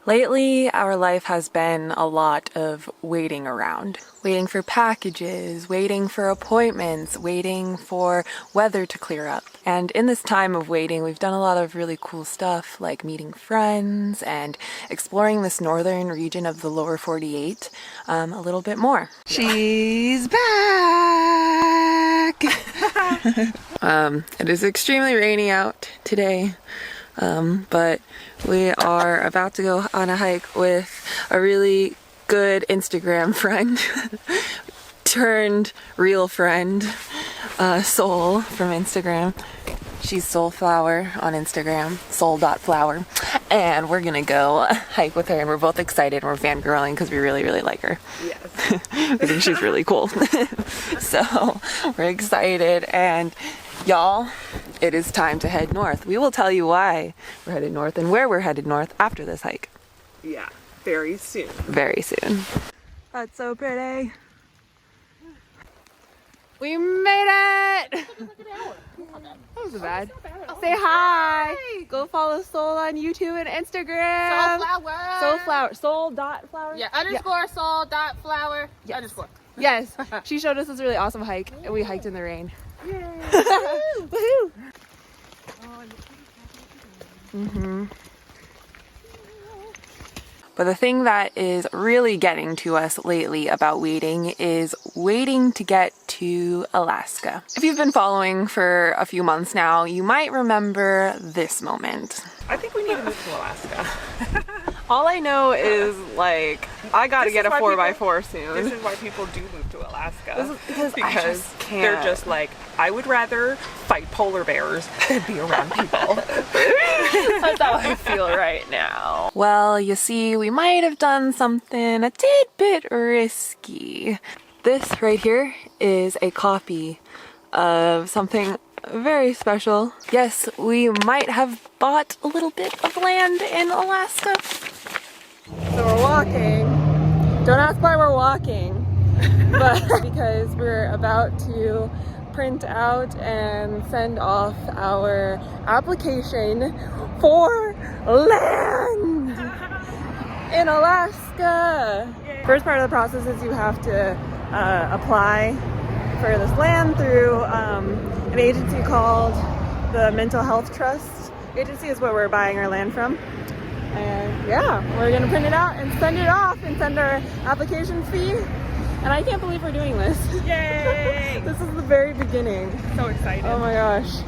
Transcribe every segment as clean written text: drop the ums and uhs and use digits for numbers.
Lately, our life has been a lot of waiting around. Waiting for packages, waiting for appointments, waiting for weather to clear up. And in this time of waiting, we've done a lot of really cool stuff like meeting friends and exploring this northern region of the lower 48 a little bit more. She's back! It is extremely rainy out today. But we are about to go on a hike with a really good Instagram friend turned real friend, Soul from Instagram. She's Soulflower on Instagram, soul.flower, and we're gonna go hike with her, and we're both excited and we're fangirling because we really, really like her. Yes. We think she's really cool. So we're excited, and y'all, it is time to head north. We will tell you why we're headed north and where we're headed north after this hike. Yeah, very soon. Very soon. That's so pretty. We made it! That wasn't bad. Say hi! Go follow Soul on YouTube and Instagram. Soulflower. Soulflower. Soul.flower? Yeah, underscore soul.flower. Yes. Underscore. Yes. She showed us this really awesome hike, and we hiked in the rain. Yay! Woohoo! But the thing that is really getting to us lately about waiting is waiting to get to Alaska. If you've been following for a few months now, you might remember this moment. I think we need to move to Alaska. All I know is, like, I gotta get a 4x4 soon. This is why people do move to Alaska. Because I just can't. They're just like, I would rather fight polar bears than be around people. That's how I feel right now. Well, you see, we might have done something a tidbit risky. This right here is a copy of something very special. Yes, we might have bought a little bit of land in Alaska. So we're walking. Don't ask why we're walking, but because we're about to print out and send off our application for land in Alaska. First part of the process is you have to apply for this land through an agency called the Mental Health Trust. Agency is where we're buying our land from. And yeah, we're gonna print it out and send it off and send our application fee. And I can't believe we're doing this. Yay! This is the very beginning. So excited. Oh my gosh.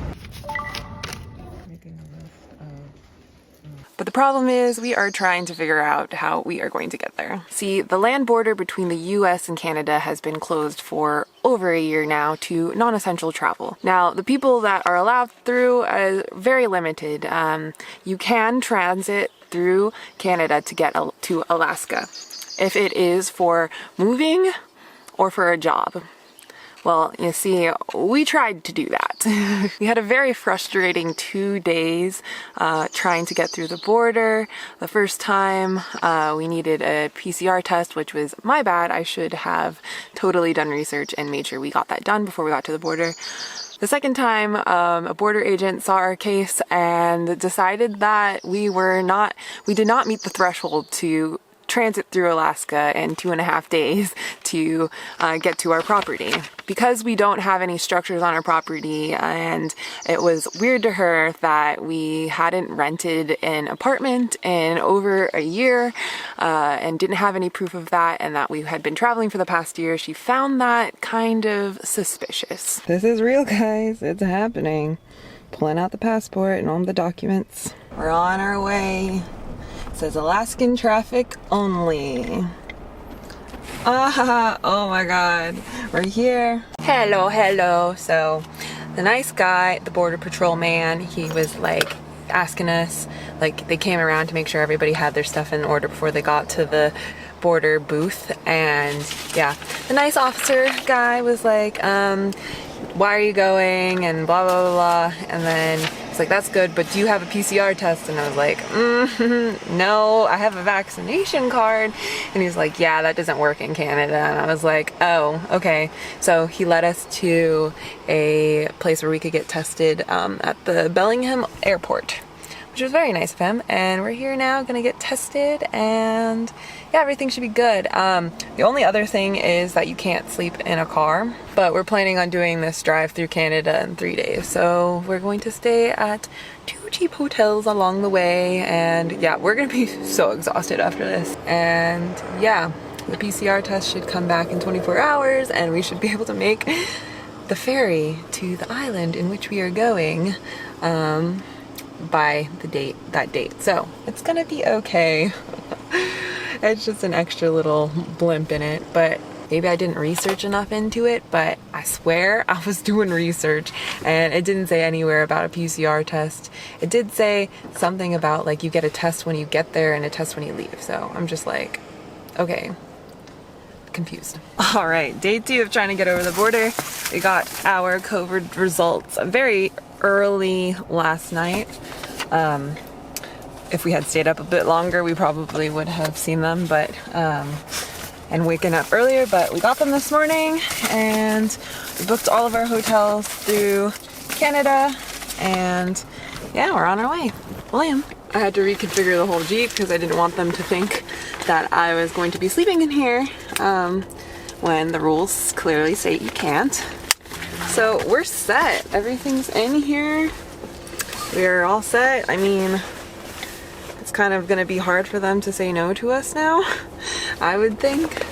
But the problem is we are trying to figure out how we are going to get there. See, the land border between the US and Canada has been closed for over a year now to non-essential travel. Now, the people that are allowed through are very limited. You can transit through Canada to get to Alaska if it is for moving or for a job. Well, you see, we tried to do that. We had a very frustrating 2 days trying to get through the border. The first time we needed a PCR test, which was my bad. I should have totally done research and made sure we got that done before we got to the border. The second time, a border agent saw our case and decided that we did not meet the threshold to transit through Alaska in 2.5 days to get to our property. Because we don't have any structures on our property, and it was weird to her that we hadn't rented an apartment in over a year and didn't have any proof of that, and that we had been traveling for the past year, she found that kind of suspicious. This is real, guys. It's happening. Pulling out the passport and all the documents. We're on our way. It says Alaskan traffic only. Oh my god, we're here. Hello. So the nice guy, the border patrol man, he was like asking us, like they came around to make sure everybody had their stuff in order before they got to the border booth. And yeah, the nice officer guy was like, why are you going, and blah blah blah blah. And then it's like, that's good, but do you have a PCR test? And I was like, no, I have a vaccination card. And he's like, yeah, that doesn't work in Canada. And I was like, oh, okay. So he led us to a place where we could get tested at the Bellingham airport, which was very nice of him. And we're here now, gonna get tested, and yeah, everything should be good. The only other thing is that you can't sleep in a car, but we're planning on doing this drive through Canada in 3 days. So we're going to stay at 2 cheap hotels along the way, and yeah, we're gonna be so exhausted after this. And yeah, the PCR test should come back in 24 hours, and we should be able to make the ferry to the island in which we are going by that date. So it's gonna be okay. It's just an extra little blimp in it, but maybe I didn't research enough into it, but I swear I was doing research and it didn't say anywhere about a PCR test. It did say something about like you get a test when you get there and a test when you leave. So I'm just like, okay, confused. All right, day 2 of trying to get over the border. We got our COVID results very early last night. If we had stayed up a bit longer, we probably would have seen them, but and waken up earlier, but we got them this morning, and we booked all of our hotels through Canada, and yeah, we're on our way. William. I had to reconfigure the whole Jeep because I didn't want them to think that I was going to be sleeping in here when the rules clearly state you can't. So we're set. Everything's in here. We're all set. I mean, it's kind of gonna be hard for them to say no to us now, I would think.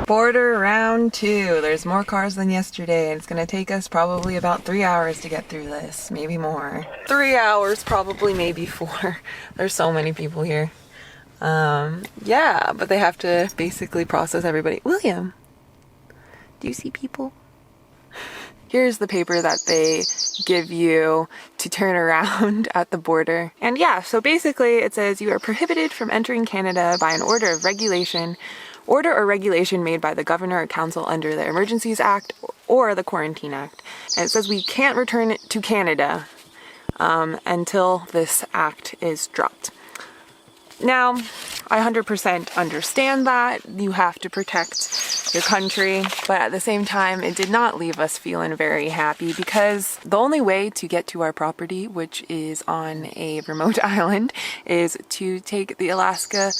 Border round 2. There's more cars than yesterday, and it's gonna take us probably about 3 hours to get through this, maybe more. 3 hours, probably, maybe 4. There's so many people here. Yeah, but they have to basically process everybody. William, do you see people? Here's the paper that they give you to turn around at the border. And yeah, so basically it says you are prohibited from entering Canada by an order or regulation made by the Governor or Council under the Emergencies Act or the Quarantine Act. And it says we can't return to Canada until this act is dropped. Now, I 100% understand that you have to protect your country, but at the same time, it did not leave us feeling very happy because the only way to get to our property, which is on a remote island, is to take the Alaska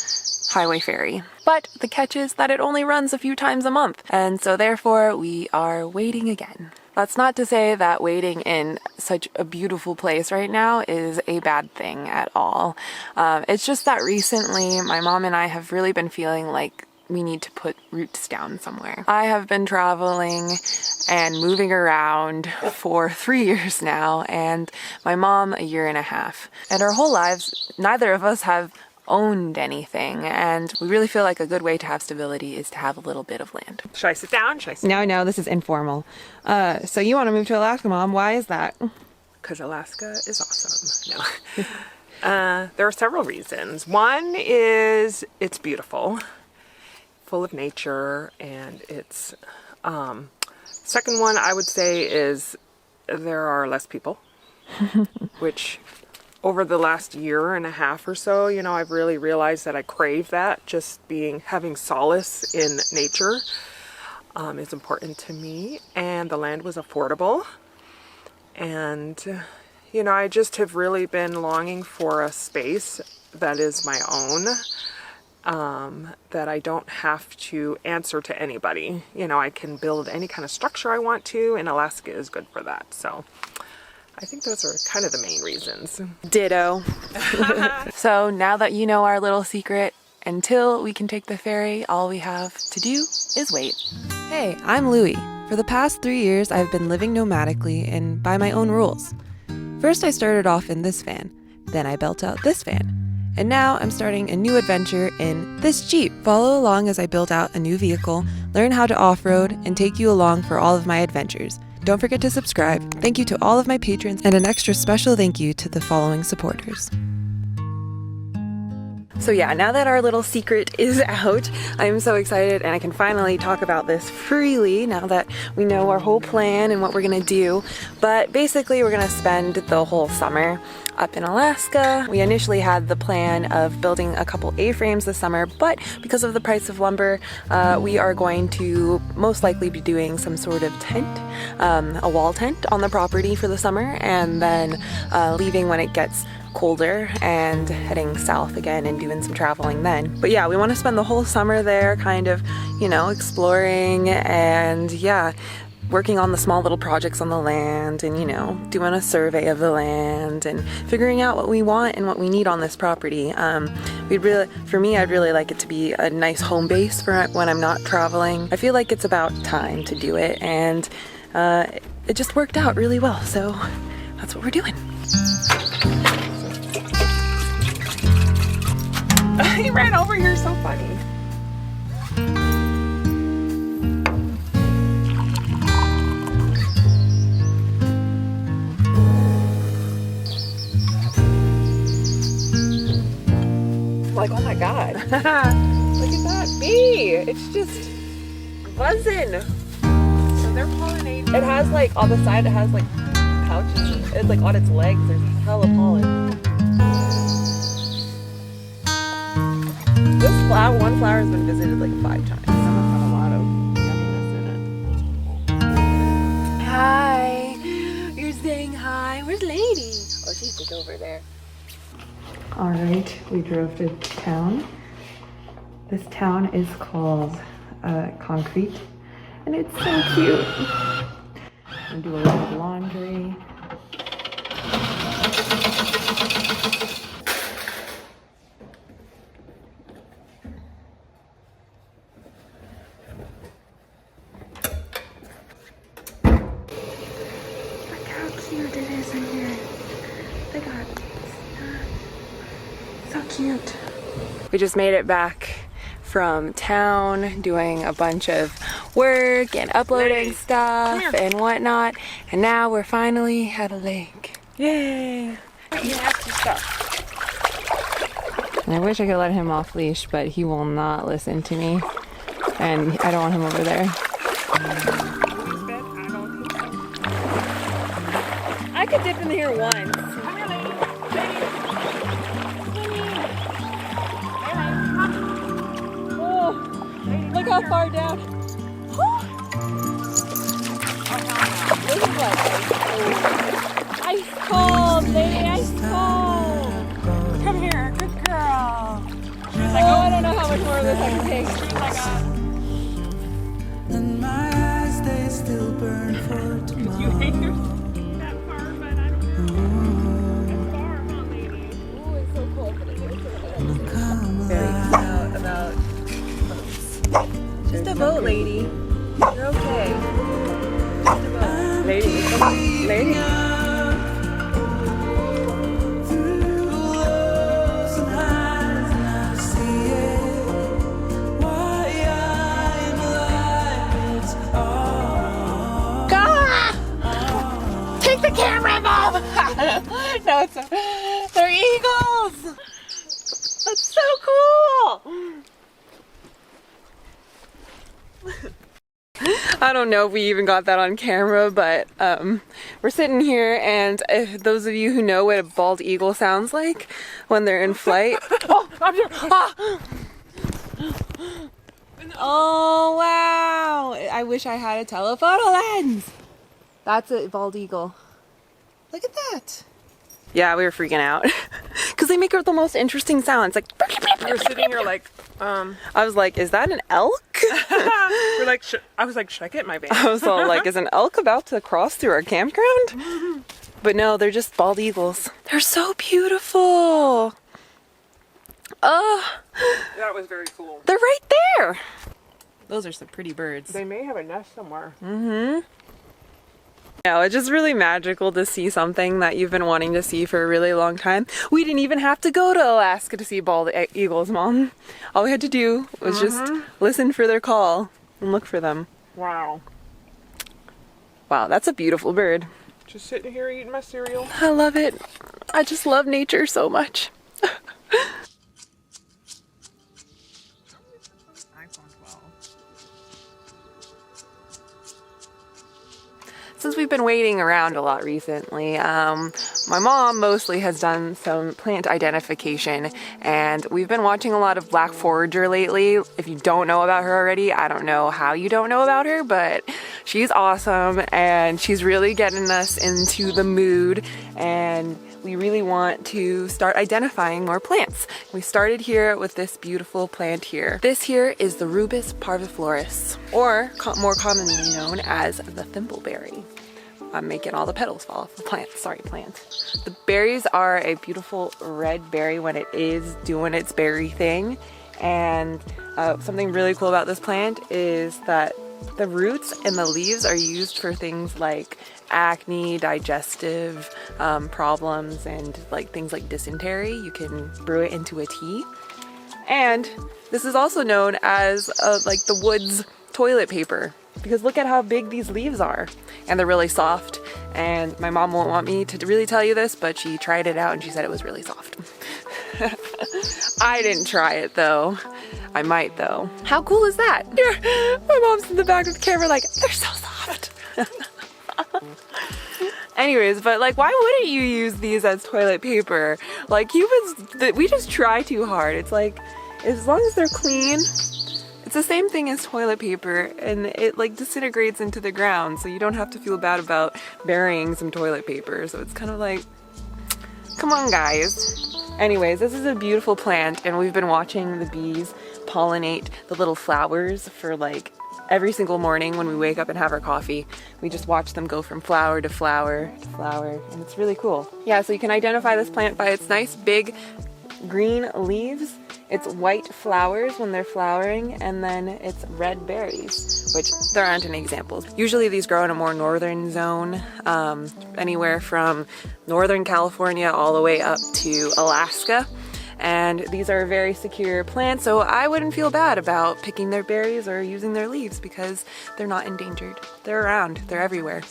Highway ferry. But the catch is that it only runs a few times a month, and so therefore we are waiting again. That's not to say that waiting in such a beautiful place right now is a bad thing at all. It's just that recently my mom and I have really been feeling like we need to put roots down somewhere. I have been traveling and moving around for 3 years now, and my mom a year and a half. And our whole lives, neither of us have owned anything, and we really feel like a good way to have stability is to have a little bit of land. Should I sit down? No, this is informal. So you want to move to Alaska, Mom. Why is that? Because Alaska is awesome. No. There are several reasons. One is it's beautiful, full of nature, and it's second one I would say is there are less people, which over the last year and a half or so, you know, I've really realized that I crave that. Just having solace in nature is important to me, and the land was affordable. And, you know, I just have really been longing for a space that is my own, that I don't have to answer to anybody. You know, I can build any kind of structure I want to, and Alaska is good for that. So I think those are kind of the main reasons. Ditto. So now that you know our little secret, until we can take the ferry, all we have to do is wait. Hey, I'm Louie. For the past 3 years, I've been living nomadically and by my own rules. First, I started off in this van. Then I built out this van. And now I'm starting a new adventure in this Jeep. Follow along as I build out a new vehicle, learn how to off-road, and take you along for all of my adventures. Don't forget to subscribe. Thank you to all of my patrons, and an extra special thank you to the following supporters. So yeah, now that our little secret is out, I'm so excited and I can finally talk about this freely now that we know our whole plan and what we're gonna do. But basically we're gonna spend the whole summer up in Alaska. We initially had the plan of building a couple A-frames this summer, but because of the price of lumber, we are going to most likely be doing some sort of tent, a wall tent on the property for the summer, and then leaving when it gets colder and heading south again and doing some traveling then. But yeah, we want to spend the whole summer there kind of, you know, exploring and yeah, working on the small little projects on the land and, you know, doing a survey of the land and figuring out what we want and what we need on this property. For me, I'd really like it to be a nice home base for when I'm not traveling. I feel like it's about time to do it, and it just worked out really well, so that's what we're doing. He ran over here, so funny. Like, oh my god. Look at that bee. It's just buzzing. So they're pollinating. It has like on the side, it has like pouches. It's like on its legs, there's a hell of pollen. This flower, one flower has been visited like 5 times. Some have a lot of yumminess in it. Hi. You're saying hi. Where's Lady? Oh, she's just over there. All right, we drove to town. This town is called Concrete, and it's so cute. I'm gonna do a lot of laundry. Look how cute it is in here. They got so cute. We just made it back from town doing a bunch of work and uploading stuff and whatnot, and now we're finally at a lake. Yay! Nasty stuff. And I wish I could let him off leash, but he will not listen to me, and I don't want him over there. I could dip in here once. Look how far down. This is like ice cold, lady, ice cold. Come here, good girl. Oh, I don't know how much more of this I can take. And my eyes, they still burn for tomorrow. You hate that far, but I don't know. That's far, huh, lady? Ooh, it's so cold, but it's very out about boats. Just a boat, lady. You're okay. Just a boat. Lady, come on. Lady. Take the camera, Mom! No, they're eagles! That's so cool! I don't know if we even got that on camera, but we're sitting here, and if those of you who know what a bald eagle sounds like when they're in flight. Oh, I'm here! Ah! Oh wow! I wish I had a telephoto lens. That's a bald eagle. Look at that. Yeah, we were freaking out because they make the most interesting sounds. Like You're sitting here like, I was like, is that an elk? we're like, I was like, should I get my van? I was all like, is an elk about to cross through our campground? But no, they're just bald eagles. They're so beautiful. Oh, That was very cool. they're right there. Those are some pretty birds. They may have a nest somewhere. Mm-hmm. No, it's just really magical to see something that you've been wanting to see for a really long time. We didn't even have to go to Alaska to see bald eagles, Mom. All we had to do was just listen for their call and look for them. Wow. Wow, that's a beautiful bird. Just sitting here eating my cereal. I love it. I just love nature so much. been waiting around a lot recently. My mom mostly has done some plant identification, and we've been watching a lot of Black Forager lately. If you don't know about her already, I don't know how you don't know about her, but she's awesome, and she's really getting us into the mood, and we really want to start identifying more plants. We started here with this beautiful plant here. This here is the Rubus parviflorus, or more commonly known as the thimbleberry. I'm making all the petals fall off the plant. Sorry, plant. The berries are a beautiful red berry when it is doing its berry thing. And something really cool about this plant is that the roots and the leaves are used for things like acne, digestive problems, and like things like dysentery. You can brew it into a tea. And this is also known as like the woods toilet paper, because look at how big these leaves are, and they're really soft. And my mom won't want me to really tell you this, but she tried it out and she said it was really soft. I didn't try it though. I might though. How cool is that? My mom's in the back of the camera like, they're so soft. Anyways, but like, why wouldn't you use these as toilet paper? Like, humans, we just try too hard. It's like, as long as they're clean, it's the same thing as toilet paper, and it like disintegrates into the ground, so you don't have to feel bad about burying some toilet paper. So it's kind of like, come on guys. Anyways, this is a beautiful plant, and we've been watching the bees pollinate the little flowers for like every single morning when we wake up and have our coffee. We just watch them go from flower to flower to flower, and it's really cool. Yeah, so you can identify this plant by its nice big green leaves, its white flowers when they're flowering, and then its red berries, which there aren't any examples. Usually these grow in a more northern zone, anywhere from Northern California all the way up to Alaska. And these are very secure plants, so I wouldn't feel bad about picking their berries or using their leaves because they're not endangered. They're around, they're everywhere.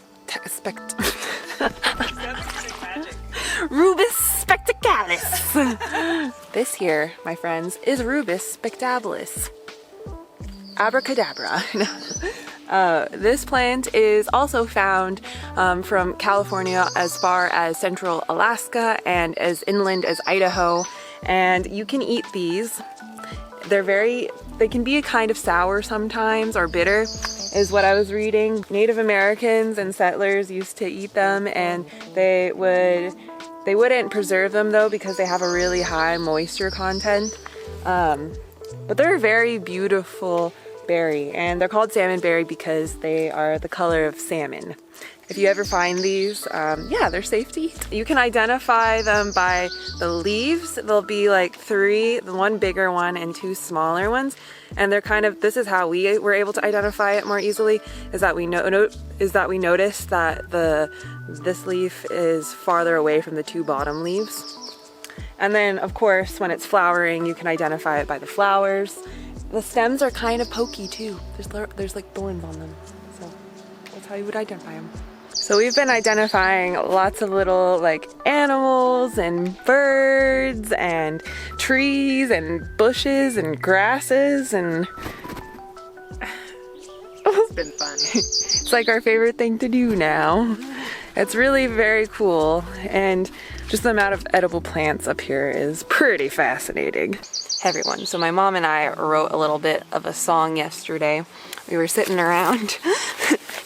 Rubus spectacalis. This here, my friends, is Rubus spectabilis. Abracadabra. This plant is also found from California as far as central Alaska and as inland as Idaho. And you can eat these. They can be a kind of sour sometimes, or bitter, is what I was reading. Native Americans and settlers used to eat them, and they wouldn't preserve them though because they have a really high moisture content. But they're a very beautiful berry, and they're called salmon berry because they are the color of salmon. If you ever find these, yeah, they're safe to eat. You can identify them by the leaves. There'll be like three, one bigger one and two smaller ones. And they're kind of, this is how we were able to identify it more easily, is that we notice that this leaf is farther away from the two bottom leaves. And then of course, when it's flowering, you can identify it by the flowers. The stems are kind of pokey too. There's like thorns on them. So that's how you would identify them. So we've been identifying lots of little like animals and birds and trees and bushes and grasses, and It's been fun. it's like our favorite thing to do now. It's really very cool, and just the amount of edible plants up here is pretty fascinating. Hey everyone, so my mom and I wrote a little bit of a song yesterday. We were sitting around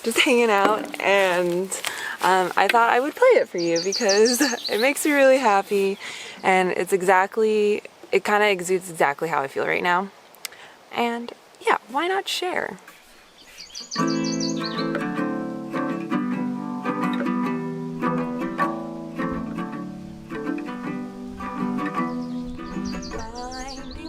just hanging out, and I thought I would play it for you because it makes me really happy, and it kind of exudes exactly how I feel right now. And yeah, why not share? Finding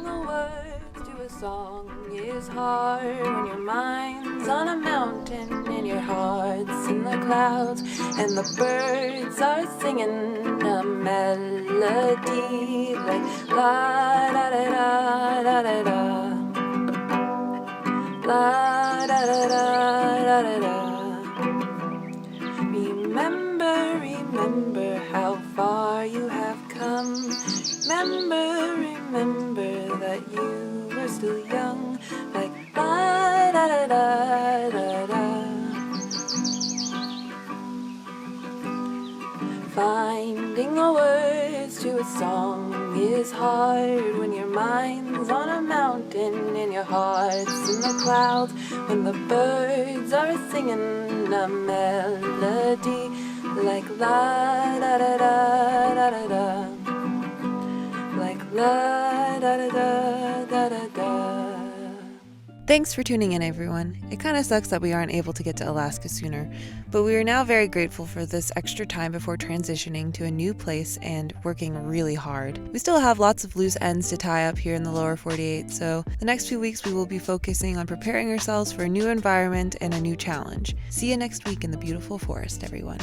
the words to a song is hard when your mind's on a mountain and your heart's in the clouds, and the birds are singing a melody like la da da da da da da, la da da da da da. Remember how far you have come. Remember that you were still young, like la da da da da da. Finding the words to a song is hard when your mind's on a mountain and your heart's in the clouds. When the birds are singing a melody like la da da da da da da, like la da da da da da da. Thanks for tuning in, everyone. It kind of sucks that we aren't able to get to Alaska sooner, but we are now very grateful for this extra time before transitioning to a new place and working really hard. We still have lots of loose ends to tie up here in the lower 48, so the next few weeks we will be focusing on preparing ourselves for a new environment and a new challenge. See you next week in the beautiful forest, everyone.